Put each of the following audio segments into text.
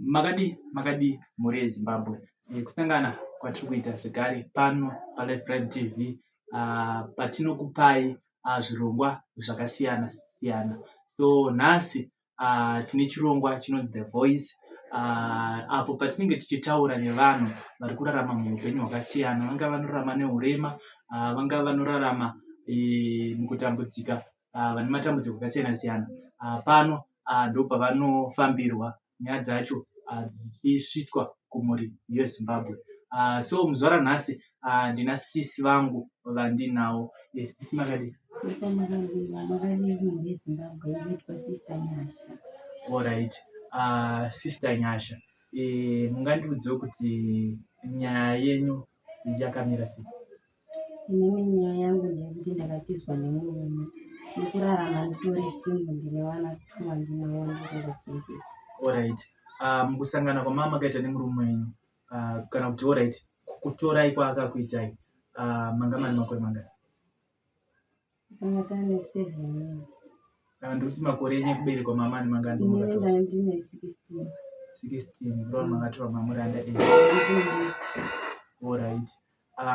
Makadi muri Zimbabwe. Kusangana kwatiri kuita zvekare pano paLife Prime TV patinokupai zvirongwa zvakasiyana siyana. So nhasi tine chirongwa chinonzi The Voice apo patinenge tichitaura nevanhu vari kurarama muupenyu hwakasiyana. Vangava vanorarama neurema, vangava vanorarama mukutambudzika, vane matambudziko akasiyana siyana. Pano ndo pavanofambirwa nyaya dzacho dzichisvitswa kumhuri yeZimbabwe. So muzuva ranhasi ndina sisi vangu vandinawo. Sisi makadi. Alright. Sister Nyasha, mungandiudzewo kuti nyaya yenyu yakamira sei? Inini nyaya yangu ndeyekuti ndakatizwa nemurume nekurarama nditori single ndine vana 2 vandinawo ndikungochengetedza. Alright. Mukusangana kwamama makaita nemurume wenyu kana kuti alright, kutorai kwaakakuitai manga mane makore mangani? Tanga tane 7 years. Ndikuti makore enyu ekuberekwa mama ane mangani? Inini ndine 16. 16. Kurava makatora mamuri under 8. Alright.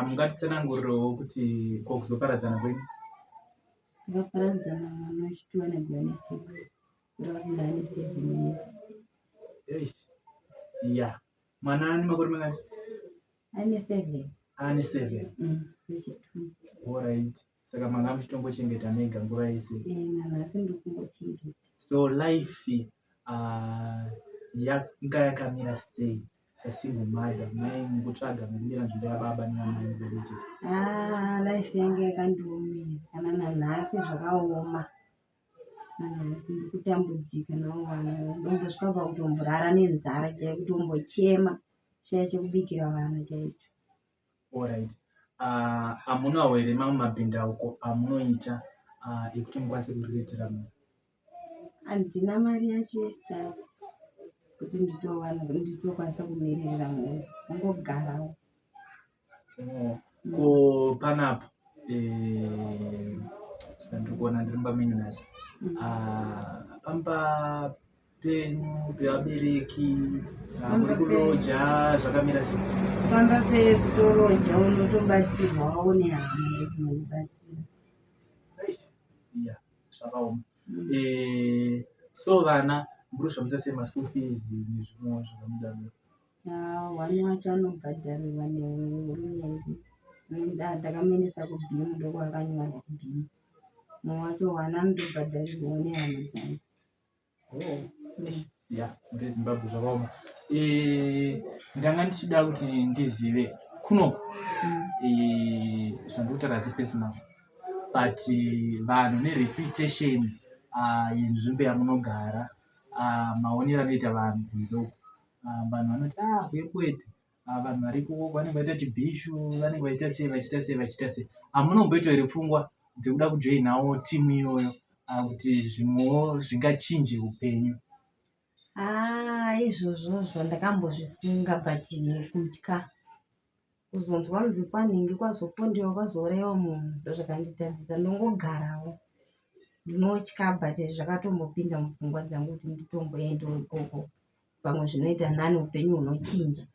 Mungatitsanangurirewo kuti kuzoparadzana kwenyu? Takaparadzana mwana wachitu anegwa ne6 kurava kuti ndane 7 years. Yeah. Mwana ane makore mangani? Ane 7. Ane 7. Wachitu. Alright. Saka manga muchitongochengeta nega nguva yese? Nanhasi ndikutongochengeta. So life yanga yakamira sei sasingle mother, mai mukutsvaga mukumira nzvimbo yababa nemamai mubereki? Life yangu yakandiomera kana nanhasi zvakaoma. Nanhasi ndikutambudzika nawo vana, ndombosvika pakutomborara nenzara chaiyo, kutombochema shaya chekubikira vana chaicho. Alright. Hamunawo here mamwe mabhindauko amunoita ekuti mukwanise kuriritira munhu? Handina mari yacho yestati kuti nditokwanisa kumirira munhu, kungogarawo. Ko panapo ndikuona ndiri mumba menyu nhasi, pamba penyu pevabereki muri kuroja zvakamira sei? Pamba pekutoroja unotobatsirwawo nehama yetinobatsira. Yeah, zvakaoma. So vana muri kushandisa sei maschool fees nezvimwewo zvakamudaro? Wani wacho anobhadharirwa nehurumende. Ndakamuendesa kubhimu ndokwaakanyorwa kubhimu. Mumwe wacho wana anotobhadharirwawo nehama dzangu. Yeah, muri Zimbabwe zvakaoma. Ndanga ndichida kuti ndizive kuno zvandikuti akazi personal, but vanhu nereputation yenzvimbo yamunogara, maonero anoita vanhu kunze uko, vanhu vanoti kwete vanhu variko vanenge vaita chibhishu, vanenge vaita sei vachiita sei. Hamunomboita here pfungwa dzekuda kujoinawo timu iyoyo kuti zvimwewo zvingachinje upenyu? Izvozvozvo ndakambozvifunga, but kutya kuzonzwa kunzi kwanhingi kwazopondewa kwazouraiwa munhu ndozvakanditadzisa. Ndongogarawo ndinotya, but zvakatombopinda mupfungwa dzangu kuti nditomboendawo ikoko, pamwe zvinoita nani upenyu hunochinja.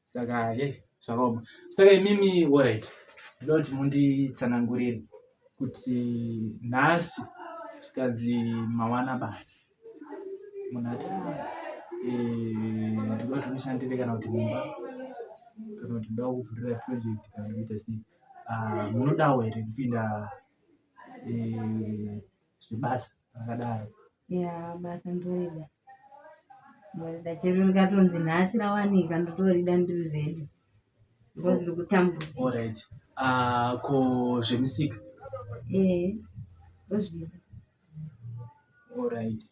Saka zvakaoma. Saka imimi alright, ndoda kuti munditsanangurire kuti nhasi zvikanzi mawana basa, munhu ati ndinoda kuti unishandire kana kuti mumba, kana kuti ndoda kuvhurira project kana kuita sei, munodawo here kupinda zvebasa rakadaro? Basa ndorida. Ndorida chero rikatonzi nhasi rawanika ndotorida ndiri ready because ndikutambudzika. Alright. Ko zvemusika? Ndozvida. Alright.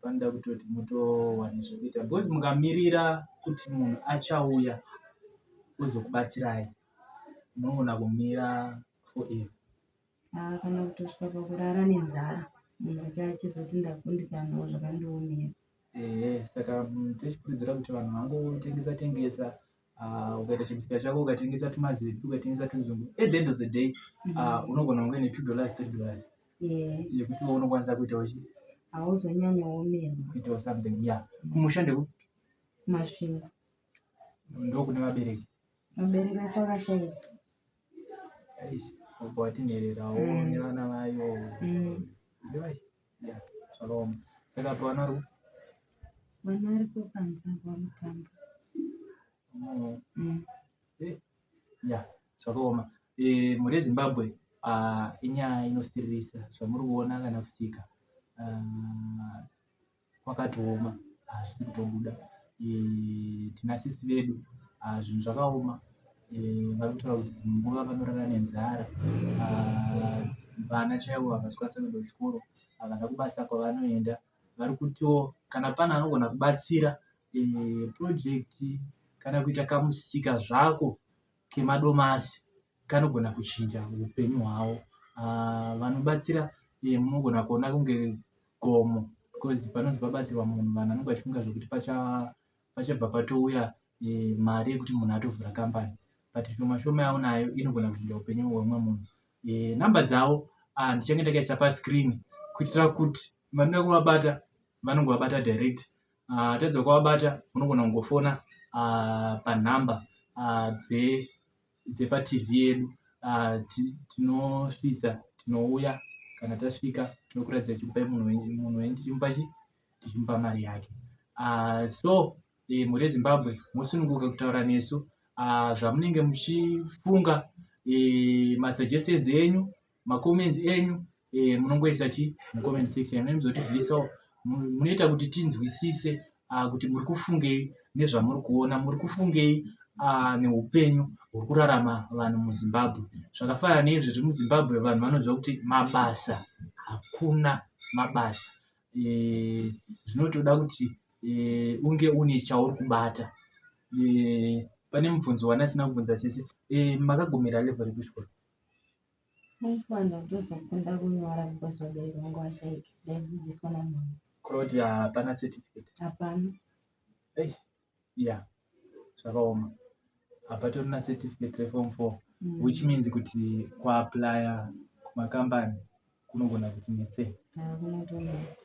Panoda kutoti mutowana zvekuita because mukamirira kuti munhu achauya ozokubatsirai munogona kumira forever. Kana kutosvika pakurara nenzara munhu achizoti ndakundikanawo zvakandiomera. Saka tichikurudzira kuti vanhu vangotengesa ukaita chimusika chako ukatengesa tumazepi, ukatengesa tuzungu, at the end of the day unogona kunge ne $2 $3 yekuti unokwanisa kuitawo hauzonyanyaomerwa. kuitawo something kumusha ndekupi? Masvingo ndokune vabereki. vabereki vese vakashaika. Ubwo watinhererawo nevana vayo zvakaoma. Saka apa vana vari vana vari kupanza pamutambo. zvakaoma. Mhuri yeZimbabwe inyaya inosiririsa zvamuri kuona kana kusika kwakatooma, hazvisi kutobuda. Tina sisi vedu zvinhu zvakaoma. Vari kutaura kuti dzimwe nguva vanorara nenzara. Vana chaivo havasi kuenda kuchikoro, havana kubasa kwavanoenda. Vari kutiwo kana pana anogona kubatsira project kana kuita kamusika zvako kemadomasi kanogona kuchinja upenyu hwavo. Vanobatsira munogona kuona kunge gomo, because panonzi pabatsirwa munhu vanhu vanenge vachifunga zvokuti pachabva patouya mari yekuti munhu atovhura kambani, but shoma shoma yaunayo inogona kuchinja upenyu hwemumwe munhu. Namba dzavo ndichange ndakaisa pascreen kuitira kuti vanoda kuvabata vanongovabata direct. Tadza kuvabata munogona kungofona panhamba dzepatv yedu. Tinosvitsa, tinouya, kana tasvika tinokuratidza tichipai munhu wenyu tichimupa mari yake. So mhuri yeZimbabwe mosununguka kutaura nesu zvamunenge muchifunga, masuggestions enyu, macomments enyu munongoisa mucomment section. Munozotizivisawo, munoita kuti tinzwisise kuti muri kufungei nezvamuri kuona, muri kufungei neupenyu huri kurarama vanhu muZimbabwe. Zvakafanana neizvi zviri muZimbabwe, vanhu vanoziva kuti mabasa hakuna mabasa. Zvinotoda kuti unge une chauri kubata. Pane mubvunzo wanasina kubvunza sisi, makagumira level iri kuchikoro? Ndinofanira kutozofunda kunyora because vabereki vangu vashaika, ndaidzidziswa namunhu. Kureva kuti hapana certificate? Hapana. Zvakaoma. Hapatorina certificate reform 4, which means kuti kuapply kumakambani kunogona kuti netsei. Kunotonetsa.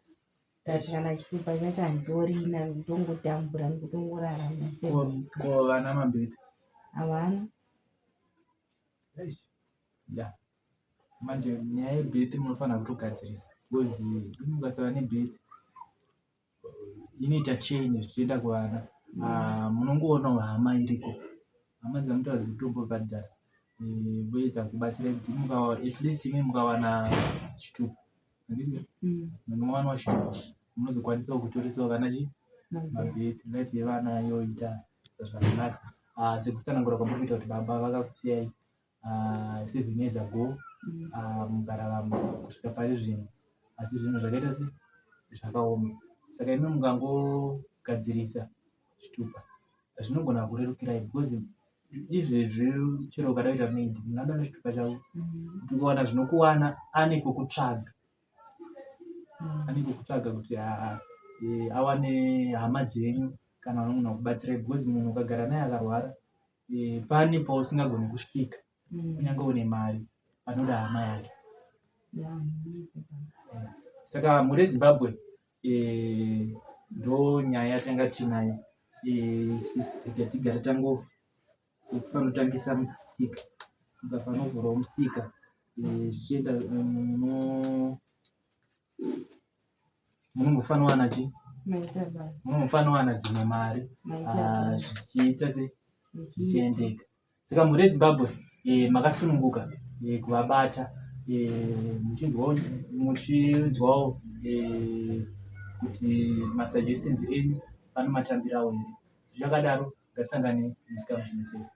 Kana chitupa chacho handorina, ndotongotambura ndotongorarama. Ko vana mabheti? Havana. Manje nyaya yebheti munofanira kutogadzirisa, because mukasava nebheti inoita change zvichienda kuvana. Munongoonawo hama iriko, hama dzamutozi kutombobhadhara voedza kubatsira kuti at least imi mukawana chitupa, munowana chitupa munozokwanisawo kutorisawo vana mabheti. Life yevana yoita zvakanaka. Sekutsanangura kwamuri kuita kuti baba vakakusiyai 7 years ago mukararama kusvika pari zvino, asi zvinhu zvakaita sei zvakaoma. Saka imi mukangogadzirisa chitupa zvinogona kurerukirai, because izvezvi chero ukadaita maid munada nechitupa chavo, kuti ukawana zvinokuwana ane kwekutsvaga, kuti awane hama dzenyu kana vanogona kubatsirai, because munhu ukagara naye akarwara pane pausingagoni kusvika kunyange une mari, panoda hama yake. Saka mhuri yeZimbabwe ndo nyaya yatanga tinayo. Tigara panotangisa musika, panotovhurawo musika zvichienda munongofanira wana munongofanira wana dzimwe mari zvichiita zvichiendeka. Saka mhuri yeZimbabwe makasununguka kuvabata, muchinzwawo kuti masuggestions enyu panomatambirawo here. Zvichakadaro ngatisangane musika muchinetseka.